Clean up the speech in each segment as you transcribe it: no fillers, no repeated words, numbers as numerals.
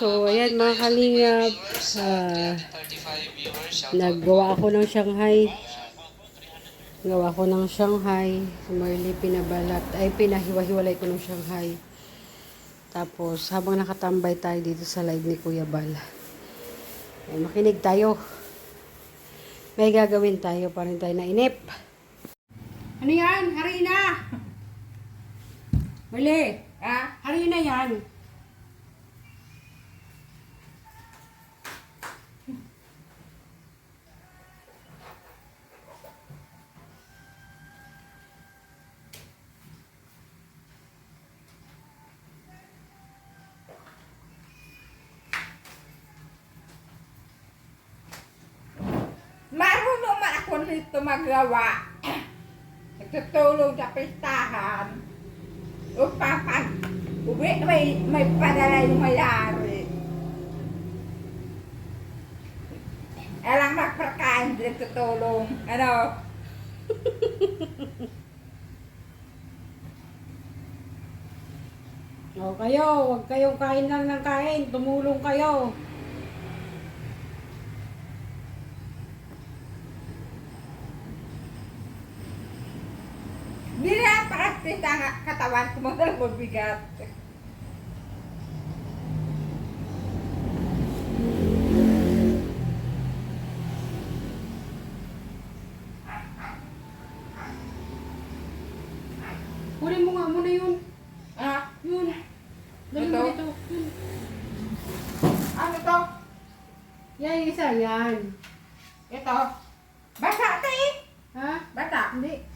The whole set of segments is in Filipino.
So, ayan mga kalingap. Naggawa ako ng Shanghai. Gawa ko ng Shanghai. Sumarili pinabalat. Ay, pinahiwa-hiwalay ko ng Shanghai. Tapos, habang nakatambay tayo dito sa live ni Kuya Bal. Ay, makinig tayo. May gagawin tayo pa rin tayo na inip. Ano yan? Harina! Mali! Ha? Harina yan. Marunong man ako nito magawa. Nagtutulong sa pistahan. Upang pag uwi, may padala yung mayari. Alang magpakain, nagtutulong. Ano? O kayo, huwag kayong kain lang ng kain. Tumulong kayo. Hindi na praktis ang katawan ko mo bigat. Kunin mo nga muna yun. Ah, Yun. Dali mo Ito? dito. Yun. ano to? Yan, yung isa. Yan. Ito. Bata ito eh. Ha? Bata. Hindi.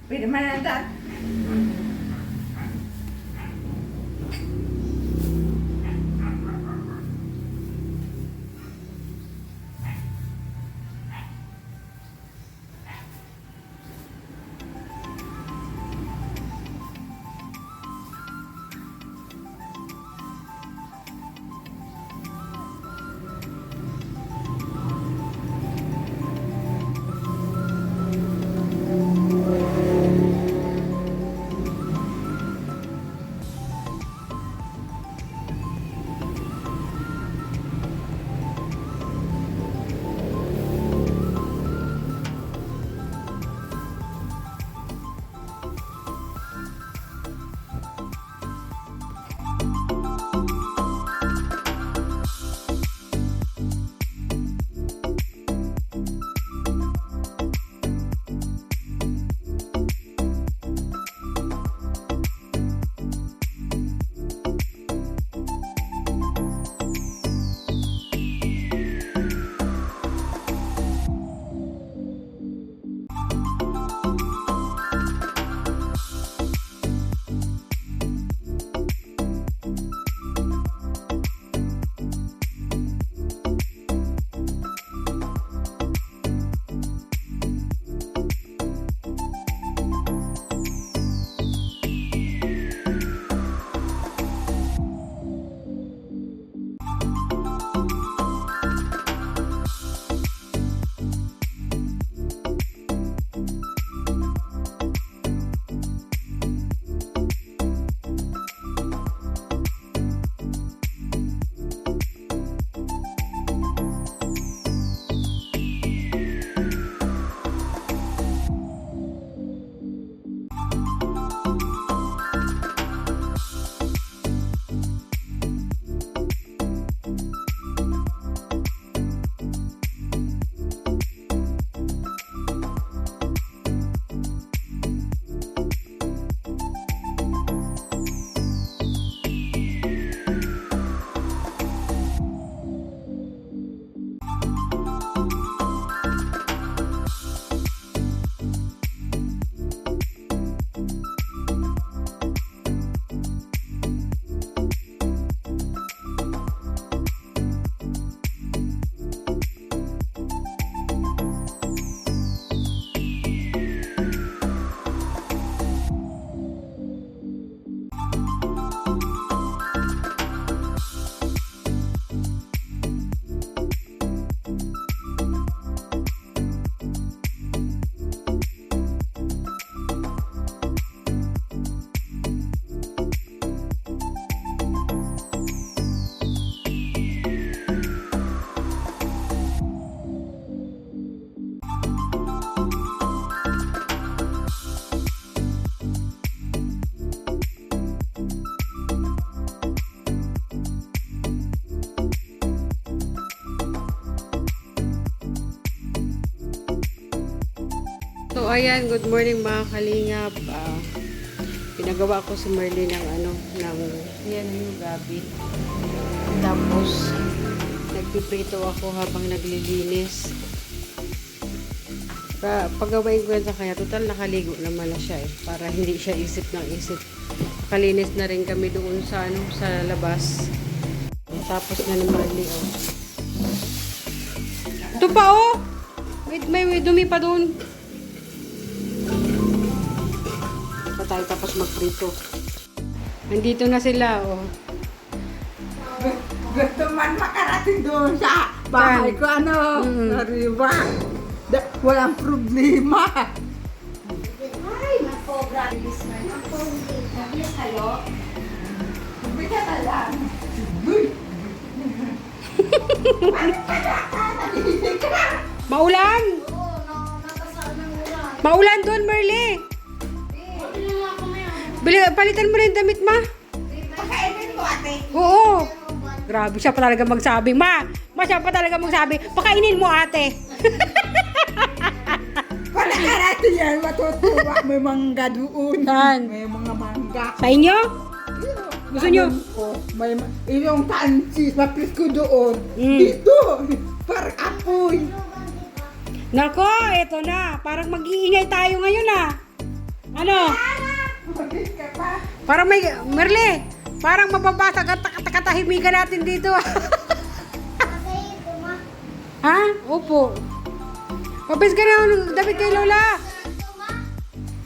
Pwede man nandan. ayan, good morning mga kalingap. Pinagawa ko si Merly ng yan yung gabi. Tapos, nagpiprito ako habang naglilinis. Pagawain ko yan sa kanya, total nakaligo naman na siya para hindi siya isip ng isip. Nakalinis na rin kami doon sa, sa labas. Tapos na ni Merly, Ito pa, may dumi pa doon. Pa tayo tapos magprito. Nandito na sila, Gusto man makarating doon sa bahay ko, nariba. Walang problema. Ay, mag-cobra. Bilis na. Nabilis kayo? Bigyan na lang. Maulan! Oo, nakasaan ng ulan. Maulan doon, Merly! Bili na ako ngayon. Palitan mo rin yung damit, ma. Pakainin mo, ate. Oo. Grabe, siya pa talaga magsabi. Ma, siya pa talaga magsabi. Pakainin mo, ate. Wala karating yan, matutuwa. May mangga doon. Saan? May mga mangga. Sa inyo? Gusto nyo? May yung tansis, mapis ko doon. Mm. Dito, parang apoy. Nako, eto na. Parang mag-iingay tayo ngayon, Ano? Mapis ka pa. Parang may... Merly, parang mababasag at katahimikan natin dito. Kasi ito, ma. Ha? Opo. Mabis ka na ng damit kay Lola. Ito, ma.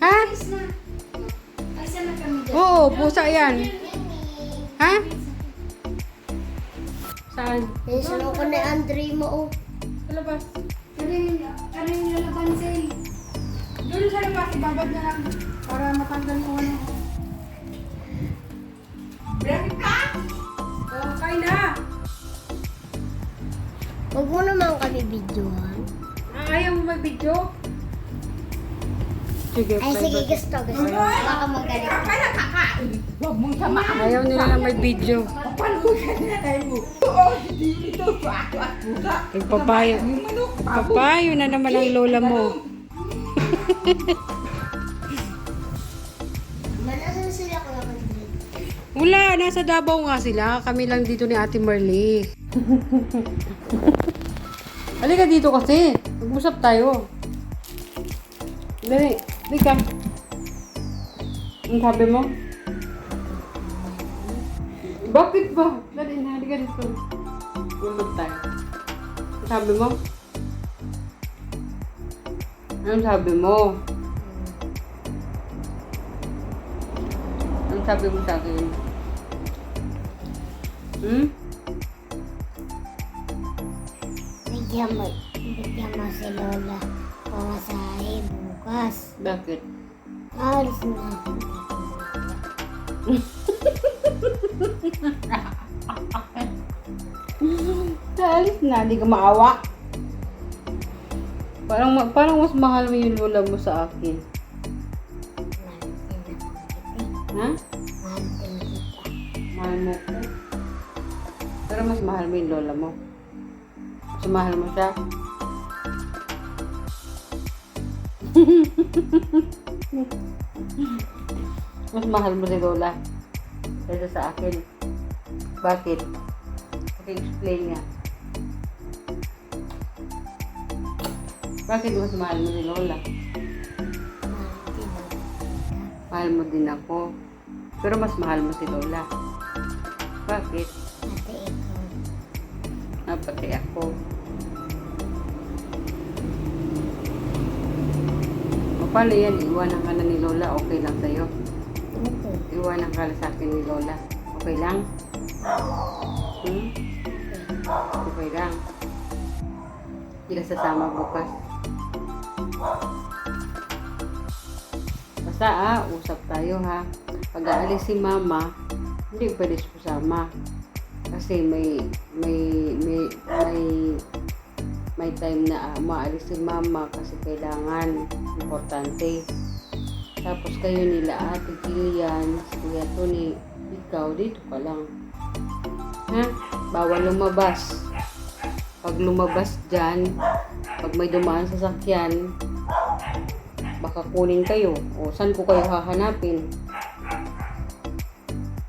Ha? Ayos na. Ayos na kami dyan. Oo, pusa yan. Ha? Saan? Ayos ko na Andre mo, Sa labas. Karin yung lalaban sa'yo. Doon sa labas, ibabad na lang. Para matanggal ko Break ka? Kain na. Huwag mo naman kami videohan. Ayaw mo mag-video? Sige, Ay, sige, gusto. Baka magalit. Ikaw pala kakain. Huwag mong samahan. Ayaw nila na may video. Papalusan na tayo mo. Oo, hindi ito. Pato at pusa. Nagpapayo. Yung manok, baboy. Papayo na naman ang lola mo. Manasan sila ko naman dito. Wala, nasa Davao nga sila. Kami lang dito ni Ate Merly. Halika dito kasi. Mag-usap tayo. Dali, ka. Ang sabi mo? Bakit ba? Dali na, halika dito. Usap tayo. Ang sabi mo? Anong sabi mo? Anong sabi mo sa akin? Bigyan mo si Lola. Pamasahe bukas. Bakit? Alis na. Alis na, di ka maawa. Parang mas mahal mo yung lola mo sa akin. Ha? Mahal mo ko. Pero mas mahal mo yung lola mo. Mas mahal mo siya. Mas mahal mo si lola kaysa sa akin. Bakit? Okay, explain nga. Bakit mas mahal mo si lola? Mahal mo din ako. Pero mas mahal mo si lola. Bakit? Ate, ikaw. Pati ako. O paano yan? Iwanan ka na ni lola. Okay lang sa'yo? Okay. Iwanan ka sa akin ni lola. Okay lang? Okay lang. Hindi ka sasama bukas. Basta usap tayo ha. Pag aalis si mama, hindi pwede siya kasama. Kasi may time na maalis si mama kasi kailangan importante. Tapos kayo nila Ate Kilian, si Kuya Tony, ikaw dito ka lang. Ha? Bawal lumabas. Pag lumabas dyan, pag may dumaan sa sakyan, Baka kunin kayo. O, saan ko kayo hahanapin?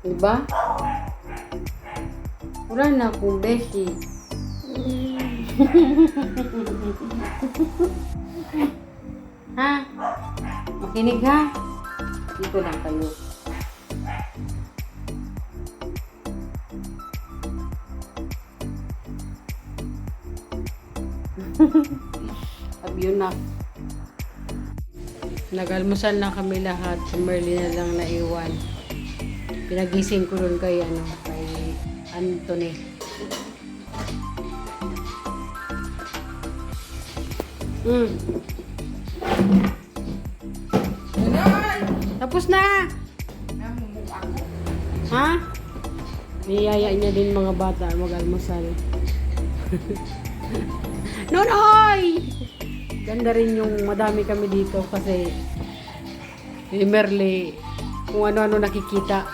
Diba? Wala na akong beshi. Ha? Makinig ha? Dito lang kayo. Sabi yun na. Nag-almusal na kami lahat. Si Merly na lang naiwan. Pinagising ko rin kay Anthony. Ganon! Tapos na! Namumuk ako. Ha? Niyaya niya din mga bata mag-almusal. Nonoy! Ganda rin yung madami kami dito kasi ni Merly kung ano-ano nakikita.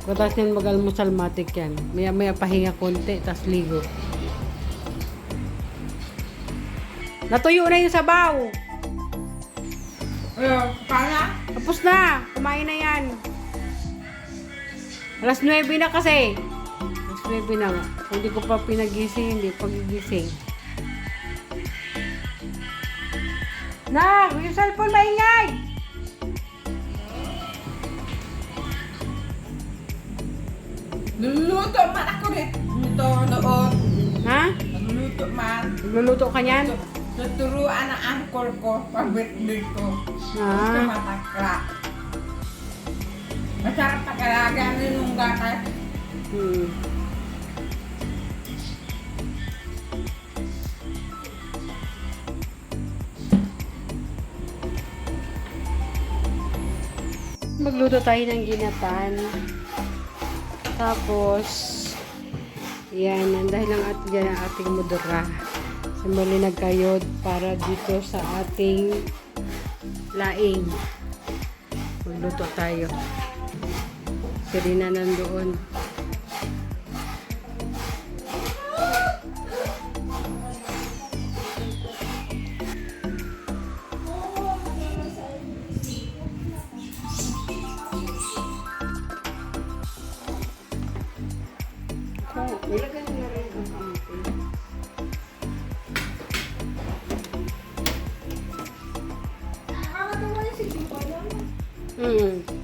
Pagkatapos yan mag-almusal, matik yan. Maya-maya pahinga konti, tas ligo. Natuyo na yung sabaw. Para? Tapos na. Kumain na yan. Alas 9 na kasi. Alas 9 na nga. Hindi ko pa pinagising, hindi pagigising. Yung cellphone maingay! Niluluto man ako rin. Ito, noon. Ha? Nagluluto man. Nagluluto ka niyan? Tuturuan ang uncle ko pag birthday ko. Gusto Ah. matakra. Masarap pag-alaga nung gatas. Hmm. Magluto tayo ng ginatan. Tapos, yan, dahil lang dyan ang ating mudura. Si Merly nagkayod para dito sa ating laing. Magluto tayo. Si Rina nandoon. Ilagay na rin ang kamote. Nakakatawa yung si Pipa. Hmm.